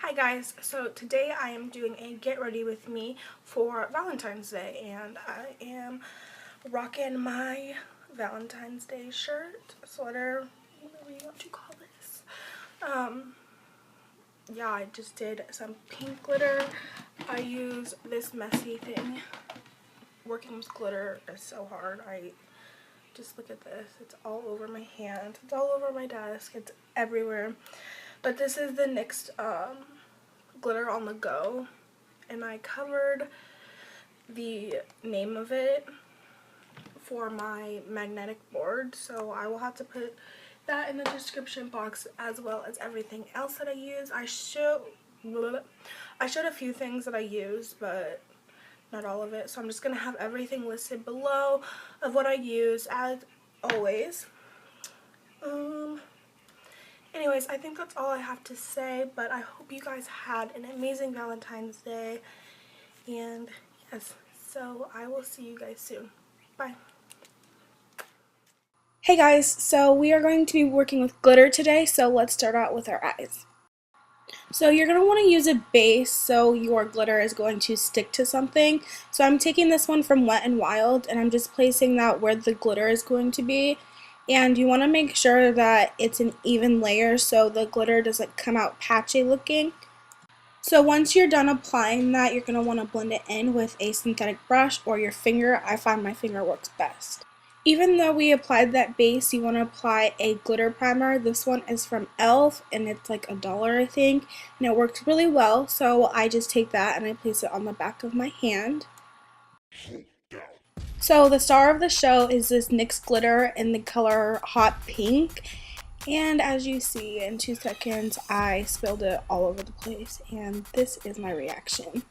Hi guys, so today I am doing a get ready with me for Valentine's Day, and I am rocking my Valentine's Day shirt, sweater, whatever you want to call this. Yeah, I just did some pink glitter. I use this messy thing. Working with glitter is so hard. Just look at this. It's all over my hand. It's all over my desk. It's everywhere. But this is the NYX glitter on the go, and I covered the name of it for my magnetic board, so I will have to put that in the description box as well as everything else that I use. I showed a few things that I used, but not all of it, so I'm just gonna have everything listed below of what I use as always. Anyways, I think that's all I have to say, but I hope you guys had an amazing Valentine's Day, and yes, so I will see you guys soon. Bye. Hey guys, so we are going to be working with glitter today, so let's start out with our eyes. So you're going to want to use a base so your glitter is going to stick to something. So I'm taking this one from Wet n Wild, and I'm just placing that where the glitter is going to be. And you want to make sure that it's an even layer so the glitter doesn't come out patchy looking. So once you're done applying that, you're going to want to blend it in with a synthetic brush or your finger. I find my finger works best. Even though we applied that base, you want to apply a glitter primer. This one is from e.l.f. and it's like $1, I think, and it works really well. So I just take that and I place it on the back of my hand. So the star of the show is this NYX glitter in the color Hot Pink, and as you see, in 2 seconds I spilled it all over the place, and this is my reaction.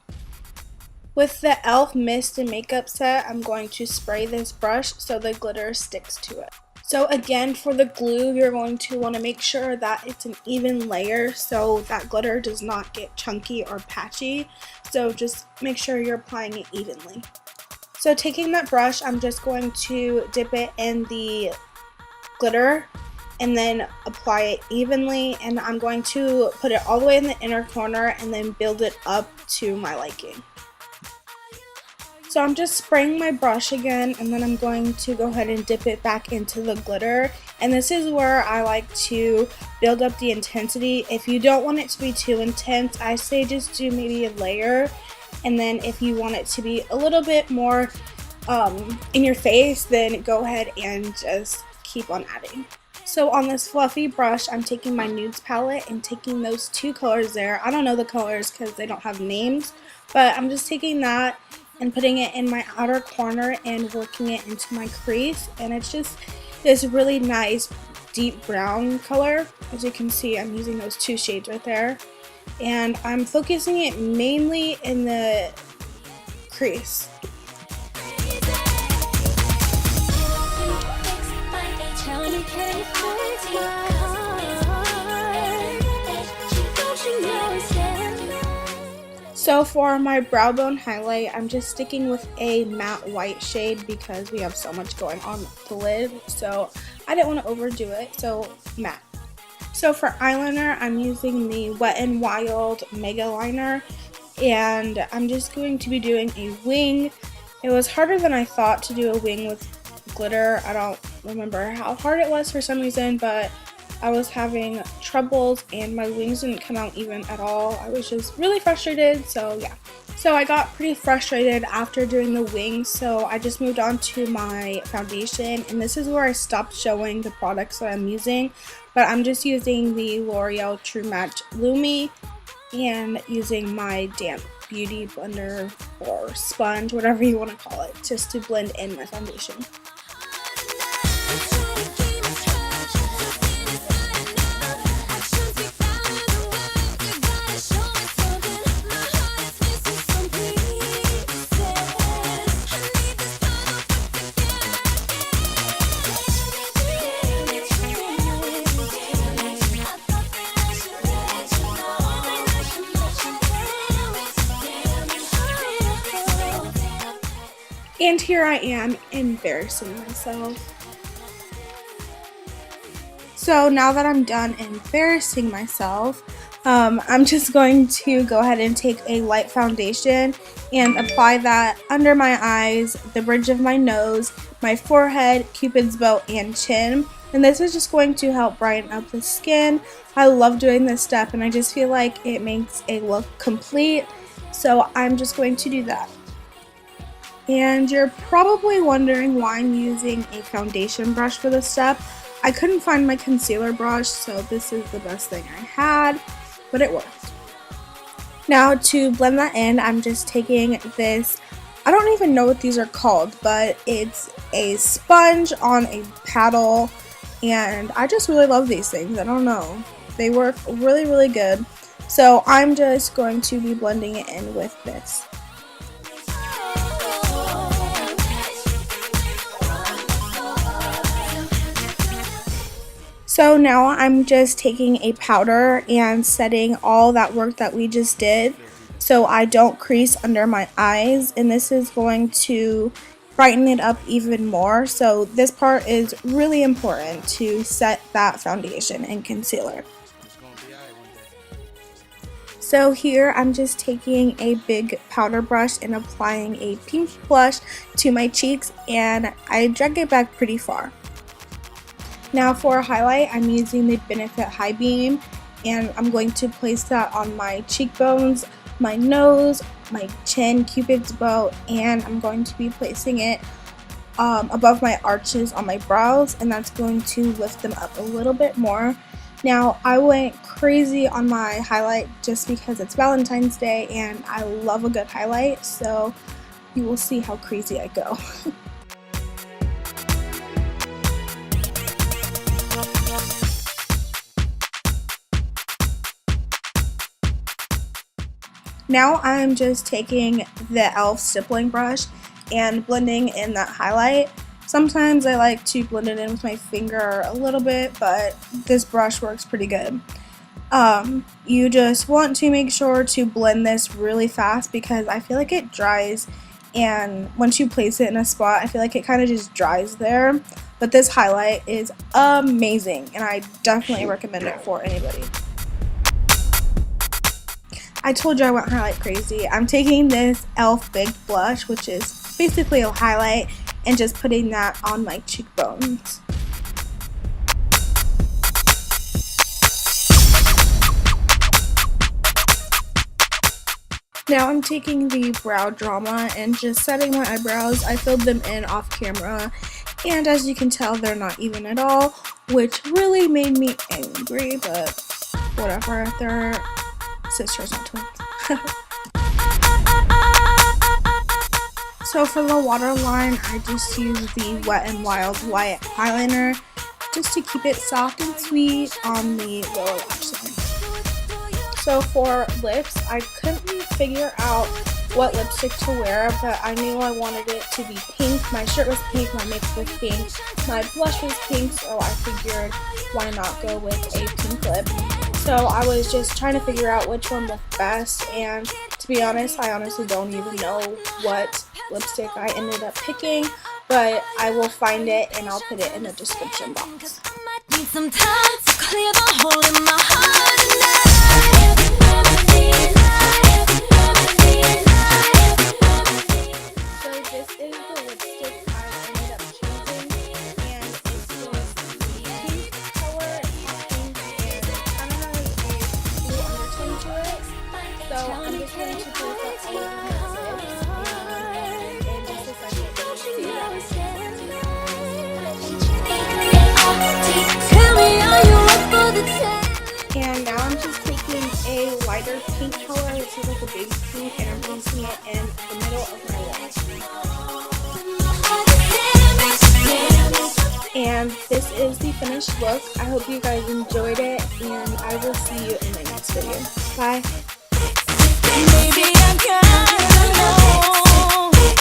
With the e.l.f. mist and makeup set, I'm going to spray this brush so the glitter sticks to it. So again, for the glue, you're going to want to make sure that it's an even layer so that glitter does not get chunky or patchy. So just make sure you're applying it evenly. So taking that brush, I'm just going to dip it in the glitter and then apply it evenly, and I'm going to put it all the way in the inner corner and then build it up to my liking. So I'm just spraying my brush again, and then I'm going to go ahead and dip it back into the glitter, and this is where I like to build up the intensity. If you don't want it to be too intense, I say just do maybe a layer. And then if you want it to be a little bit more in your face, then go ahead and just keep on adding. So on this fluffy brush, I'm taking my nudes palette and taking those 2 colors there. I don't know the colors because they don't have names, but I'm just taking that and putting it in my outer corner and working it into my crease. And it's just this really nice deep brown color. As you can see, I'm using those 2 shades right there. And I'm focusing it mainly in the crease. So for my brow bone highlight, I'm just sticking with a matte white shade because we have so much going on with the lid, so I didn't want to overdo it, so matte. So for eyeliner, I'm using the Wet n Wild Mega Liner, and I'm just going to be doing a wing. It was harder than I thought to do a wing with glitter. I don't remember how hard it was for some reason, but I was having troubles and my wings didn't come out even at all. I was just really frustrated, so yeah. So I got pretty frustrated after doing the wings, so I just moved on to my foundation, and this is where I stopped showing the products that I'm using, but I'm just using the L'Oreal True Match Lumi and using my damp beauty blender or sponge, whatever you want to call it, just to blend in my foundation. And here I am embarrassing myself. So now that I'm done embarrassing myself, I'm just going to go ahead and take a light foundation and apply that under my eyes, the bridge of my nose, my forehead, cupid's bow, and chin. And this is just going to help brighten up the skin. I love doing this step and I just feel like it makes a look complete. So I'm just going to do that. And you're probably wondering why I'm using a foundation brush for this step. I couldn't find my concealer brush, so this is the best thing I had, but it worked. Now to blend that in, I'm just taking this, I don't even know what these are called, but it's a sponge on a paddle, and I just really love these things. I don't know. They work really, really good. So I'm just going to be blending it in with this. So now I'm just taking a powder and setting all that work that we just did so I don't crease under my eyes, and this is going to brighten it up even more. So this part is really important to set that foundation and concealer. So here I'm just taking a big powder brush and applying a pink blush to my cheeks, and I drag it back pretty far. Now for a highlight, I'm using the Benefit High Beam, and I'm going to place that on my cheekbones, my nose, my chin, cupid's bow, and I'm going to be placing it above my arches on my brows, and that's going to lift them up a little bit more. Now I went crazy on my highlight just because it's Valentine's Day and I love a good highlight, so you will see how crazy I go. Now I'm just taking the e.l.f. stippling brush and blending in that highlight. Sometimes I like to blend it in with my finger a little bit, but this brush works pretty good. You just want to make sure to blend this really fast because I feel like it dries, and once you place it in a spot, I feel like it kind of just dries there. But this highlight is amazing and I definitely recommend it for anybody. I told you I went highlight crazy. I'm taking this e.l.f. Big Blush, which is basically a highlight, and just putting that on my cheekbones. Now I'm taking the Brow Drama and just setting my eyebrows. I filled them in off camera, and as you can tell, they're not even at all, which really made me angry, but whatever. They're sisters, not twins. So for the waterline, I just use the Wet n Wild white eyeliner just to keep it soft and sweet on the lower lash line. So for lips, I couldn't figure out what lipstick to wear, but I knew I wanted it to be pink. My shirt was pink, my makeup was pink, my blush was pink, so I figured why not go with a pink lip. So I was just trying to figure out which one looked best, and to be honest, I honestly don't even know what lipstick I ended up picking, but I will find it and I'll put it in the description box. So this is the lipstick I ended up choosing, and it's this pink color. It's pink and it kind of has a blue undertone to it. So I'm just going to put that all over my lips, and in just a second you'll see that. And now I'm just taking a lighter pink color, this is like a baby pink, and I'm placing it in the middle of my lips. And this is the finished look. I hope you guys enjoyed it, and I will see you in my next video. Bye.